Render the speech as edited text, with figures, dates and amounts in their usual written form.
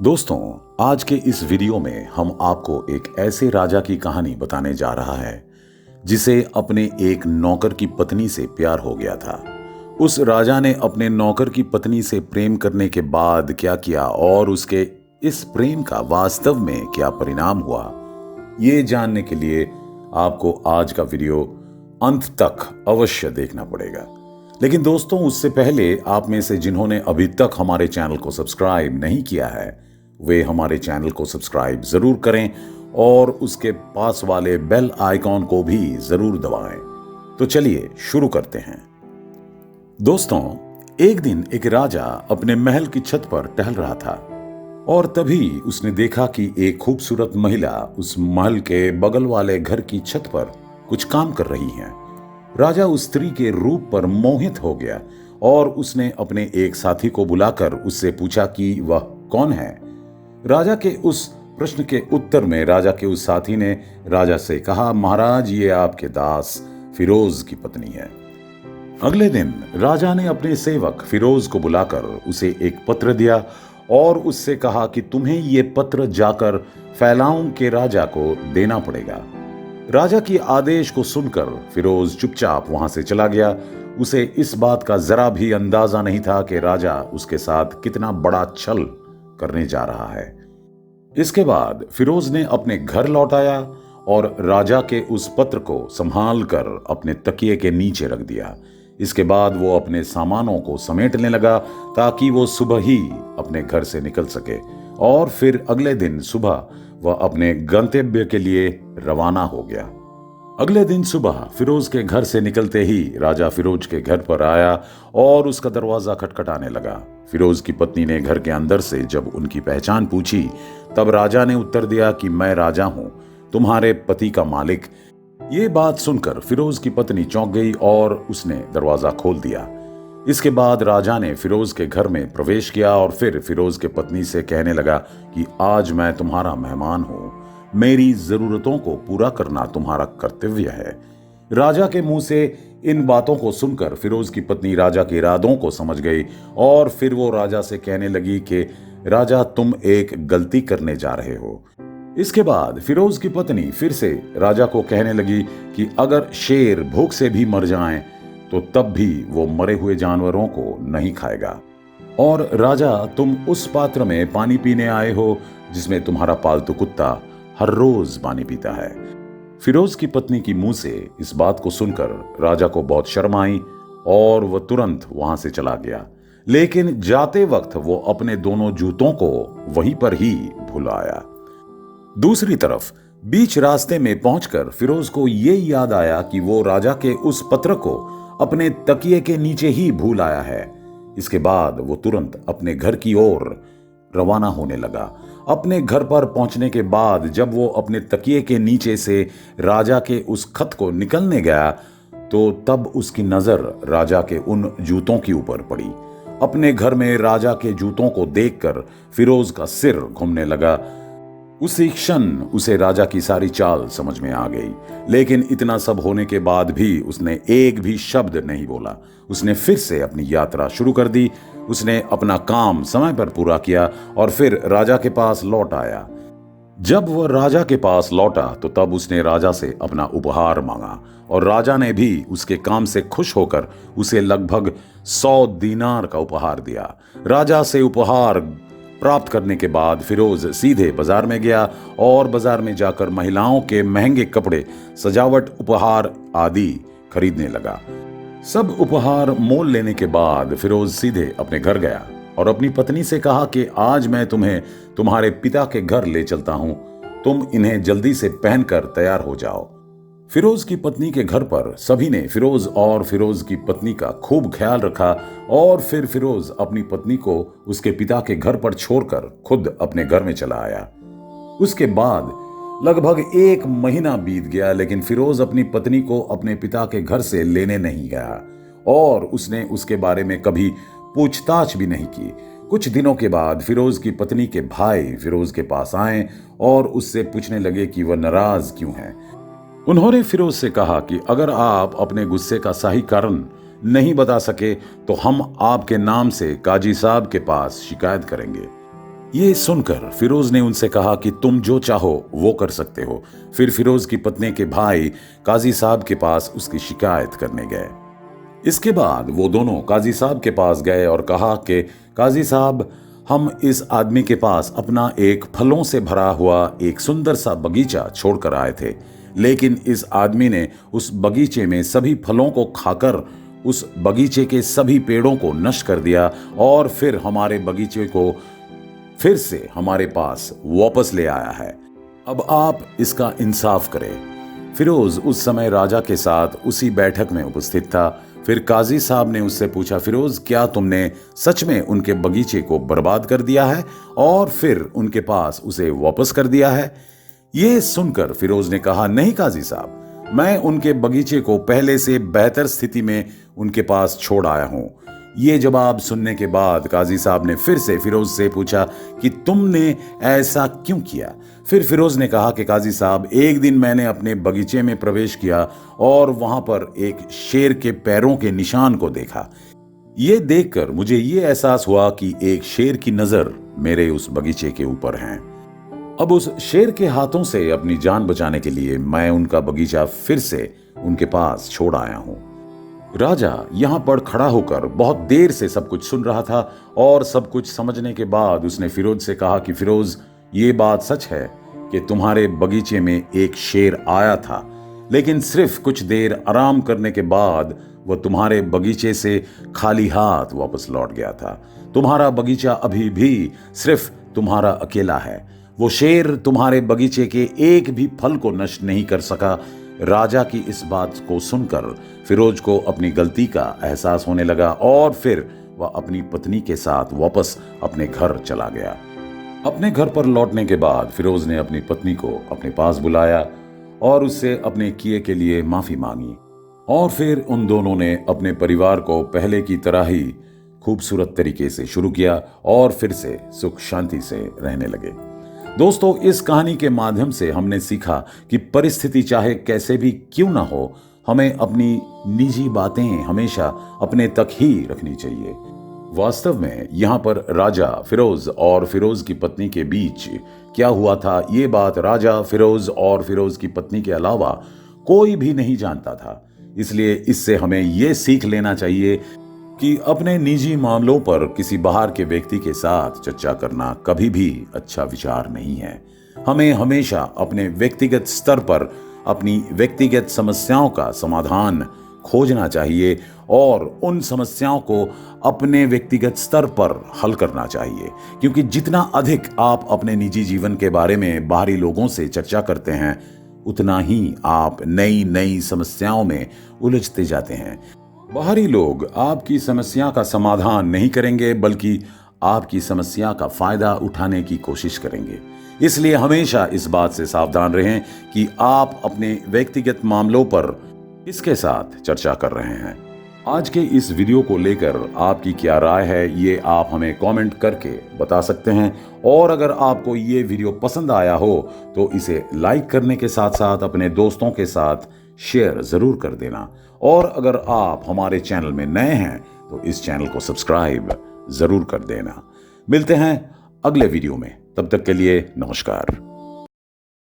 दोस्तों, आज के इस वीडियो में हम आपको एक ऐसे राजा की कहानी बताने जा रहा है जिसे अपने एक नौकर की पत्नी से प्यार हो गया था। उस राजा ने अपने नौकर की पत्नी से प्रेम करने के बाद क्या किया और उसके इस प्रेम का वास्तव में क्या परिणाम हुआ, ये जानने के लिए आपको आज का वीडियो अंत तक अवश्य देखना पड़ेगा। लेकिन दोस्तों, उससे पहले आप में से जिन्होंने अभी तक हमारे चैनल को सब्सक्राइब नहीं किया है, वे हमारे चैनल को सब्सक्राइब जरूर करें और उसके पास वाले बेल आइकॉन को भी जरूर दबाएं। तो चलिए शुरू करते हैं। दोस्तों, एक दिन एक राजा अपने महल की छत पर टहल रहा था और तभी उसने देखा कि एक खूबसूरत महिला उस महल के बगल वाले घर की छत पर कुछ काम कर रही है। राजा उस स्त्री के रूप पर मोहित हो गया और उसने अपने एक साथी को बुलाकर उससे पूछा कि वह कौन है। राजा के उस प्रश्न के उत्तर में राजा के उस साथी ने राजा से कहा, महाराज, ये आपके दास फिरोज की पत्नी है। अगले दिन राजा ने अपने सेवक फिरोज को बुलाकर उसे एक पत्र दिया और उससे कहा कि तुम्हें ये पत्र जाकर फैलाऊं के राजा को देना पड़ेगा। राजा की आदेश को सुनकर फिरोज चुपचाप वहां से चला गया। उसे इस बात का जरा भी अंदाजा नहीं था कि राजा उसके साथ कितना बड़ा छल करने जा रहा है। इसके बाद फिरोज ने अपने घर लौट आया और राजा के उस पत्र को संभाल कर अपने तकिए के नीचे रख दिया। इसके बाद वो अपने सामानों को समेटने लगा ताकि वो सुबह ही अपने घर से निकल सके और फिर अगले दिन सुबह वह अपने गंतव्य के लिए रवाना हो गया। अगले दिन सुबह फिरोज के घर से निकलते ही राजा फिरोज के घर पर आया और उसका दरवाजा खटखटाने लगा। फिरोज की पत्नी ने घर के अंदर से जब उनकी पहचान पूछी तब राजा ने उत्तर दिया कि मैं राजा हूं, तुम्हारे पति का मालिक। ये बात सुनकर फिरोज की पत्नी चौंक गई और उसने दरवाजा खोल दिया। इसके बाद राजा ने फिरोज के घर में प्रवेश किया और फिर फिरोज के पत्नी से कहने लगा कि आज मैं तुम्हारा मेहमान हूं, मेरी जरूरतों को पूरा करना तुम्हारा कर्तव्य है। राजा के मुंह से इन बातों को सुनकर फिरोज की पत्नी राजा के इरादों को समझ गई और फिर वो राजा से कहने लगी कि राजा, तुम एक गलती करने जा रहे हो। इसके बाद फिरोज की पत्नी फिर से राजा को कहने लगी कि अगर शेर भूख से भी मर जाएं तो तब भी वो मरे हुए जानवरों को नहीं खाएगा। और राजा, तुम उस पात्र में पानी पीने आए हो जिसमें तुम्हारा पालतू कुत्ता हर रोज पानी पीता है। फिरोज की पत्नी की मुंह से इस बात को सुनकर राजा को बहुत शर्म आई और वह तुरंत वहां से चला गया। लेकिन जाते वक्त वो अपने दोनों जूतों को वहीं पर ही भूल आया। दूसरी तरफ बीच रास्ते में पहुंचकर फिरोज को ये याद आया कि वो राजा के उस पत्र को अपने तकिए के नीचे ही भूल आया है। इसके बाद वो तुरंत अपने घर की ओर रवाना होने लगा। अपने घर पर पहुंचने के बाद जब वो अपने तकिए के नीचे से राजा के उस खत को निकलने गया तो तब उसकी नजर राजा के उन जूतों के ऊपर पड़ी। अपने घर में राजा के जूतों को देखकर फिरोज का सिर घूमने लगा। उसी क्षण उसे राजा की सारी चाल समझ में आ गई। लेकिन इतना सब होने के बाद भी उसने एक भी शब्द नहीं बोला। उसने फिर से अपनी यात्रा शुरू कर दी। उसने अपना काम समय पर पूरा किया और फिर राजा के पास लौट आया। जब वह राजा के पास लौटा तो तब उसने राजा से अपना उपहार मांगा और राजा ने भी उसके काम से खुश होकर उसे लगभग 100 दीनार का उपहार दिया। राजा से उपहार प्राप्त करने के बाद फिरोज सीधे बाजार में गया और बाजार में जाकर महिलाओं के महंगे कपड़े, सजावट, उपहार आदि खरीदने लगा। सब उपहार मोल लेने के बाद फिरोज सीधे अपने घर गया और अपनी पत्नी से कहा कि आज मैं तुम्हें तुम्हारे पिता के घर ले चलता हूं, तुम इन्हें जल्दी से पहनकर तैयार हो जाओ। फिरोज की पत्नी के घर पर सभी ने फिरोज और फिरोज की पत्नी का खूब ख्याल रखा और फिर फिरोज अपनी पत्नी को उसके पिता के घर पर छोड़कर खुद अपने घर में चला आया। उसके बाद लगभग 1 महीना बीत गया लेकिन फिरोज अपनी पत्नी को अपने पिता के घर से लेने नहीं गया और उसने उसके बारे में कभी पूछताछ भी नहीं की। कुछ दिनों के बाद फिरोज की पत्नी के भाई फिरोज के पास आए और उससे पूछने लगे कि वह नाराज क्यों है। उन्होंने फिरोज से कहा कि अगर आप अपने गुस्से का सही कारण नहीं बता सके तो हम आपके नाम से काजी साहब के पास शिकायत करेंगे। ये सुनकर फिरोज ने उनसे कहा कि तुम जो चाहो वो कर सकते हो। फिर फिरोज की पत्नी के भाई काजी साहब के पास उसकी शिकायत करने गए। इसके बाद वो दोनों काजी साहब के पास गए और कहा कि काजी साहब, हम इस आदमी के पास अपना एक फलों से भरा हुआ एक सुंदर सा बगीचा छोड़कर आए थे, लेकिन इस आदमी ने उस बगीचे में सभी फलों को खाकर उस बगीचे के सभी पेड़ों को नष्ट कर दिया और फिर हमारे बगीचे को फिर से हमारे पास वापस ले आया है। अब आप इसका इंसाफ करें। फिरोज उस समय राजा के साथ उसी बैठक में उपस्थित था। फिर काजी साहब ने उससे पूछा, फिरोज, क्या तुमने सच में उनके बगीचे को बर्बाद कर दिया है और फिर उनके पास उसे वापस कर दिया है? यह सुनकर फिरोज ने कहा, नहीं काजी साहब, मैं उनके बगीचे को पहले से बेहतर स्थिति में उनके पास छोड़ आया हूं। ये जवाब सुनने के बाद काजी साहब ने फिर से फिरोज से पूछा कि तुमने ऐसा क्यों किया? फिर फिरोज ने कहा कि काजी साहब, एक दिन मैंने अपने बगीचे में प्रवेश किया और वहां पर एक शेर के पैरों के निशान को देखा। ये देखकर मुझे ये एहसास हुआ कि एक शेर की नजर मेरे उस बगीचे के ऊपर है। अब उस शेर के हाथों से अपनी जान बचाने के लिए मैं उनका बगीचा फिर से उनके पास छोड़ आया हूं। राजा यहां पर खड़ा होकर बहुत देर से सब कुछ सुन रहा था और सब कुछ समझने के बाद उसने फिरोज से कहा कि फिरोज, ये बात सच है कि तुम्हारे बगीचे में एक शेर आया था, लेकिन सिर्फ कुछ देर आराम करने के बाद वह तुम्हारे बगीचे से खाली हाथ वापस लौट गया था। तुम्हारा बगीचा अभी भी सिर्फ तुम्हारा अकेला है। वो शेर तुम्हारे बगीचे के एक भी फल को नष्ट नहीं कर सका। राजा की इस बात को सुनकर फिरोज को अपनी गलती का एहसास होने लगा और फिर वह अपनी पत्नी के साथ वापस अपने घर चला गया। अपने घर पर लौटने के बाद फिरोज ने अपनी पत्नी को अपने पास बुलाया और उससे अपने किए के लिए माफी मांगी और फिर उन दोनों ने अपने परिवार को पहले की तरह ही खूबसूरत तरीके से शुरू किया और फिर से सुख शांति से रहने लगे। दोस्तों, इस कहानी के माध्यम से हमने सीखा कि परिस्थिति चाहे कैसे भी क्यों ना हो, हमें अपनी निजी बातें हमेशा अपने तक ही रखनी चाहिए। वास्तव में यहाँ पर राजा फिरोज और फिरोज की पत्नी के बीच क्या हुआ था, ये बात राजा फिरोज और फिरोज की पत्नी के अलावा कोई भी नहीं जानता था। इसलिए इससे हमें ये सीख लेना चाहिए कि अपने निजी मामलों पर किसी बाहर के व्यक्ति के साथ चर्चा करना कभी भी अच्छा विचार नहीं है। हमें हमेशा अपने व्यक्तिगत स्तर पर अपनी व्यक्तिगत समस्याओं का समाधान खोजना चाहिए और उन समस्याओं को अपने व्यक्तिगत स्तर पर हल करना चाहिए, क्योंकि जितना अधिक आप अपने निजी जीवन के बारे में बाहरी लोगों से चर्चा करते हैं, उतना ही आप नई नई समस्याओं में उलझते जाते हैं। बाहरी लोग आपकी समस्या का समाधान नहीं करेंगे, बल्कि आपकी समस्या का फायदा उठाने की कोशिश करेंगे। इसलिए हमेशा इस बात से सावधान रहें कि आप अपने व्यक्तिगत मामलों पर किसके साथ चर्चा कर रहे हैं। आज के इस वीडियो को लेकर आपकी क्या राय है, ये आप हमें कमेंट करके बता सकते हैं। और अगर आपको ये वीडियो पसंद आया हो तो इसे लाइक करने के साथ साथ अपने दोस्तों के साथ शेयर जरूर कर देना। और अगर आप हमारे चैनल में नए हैं तो इस चैनल को सब्सक्राइब जरूर कर देना। मिलते हैं अगले वीडियो में, तब तक के लिए नमस्कार।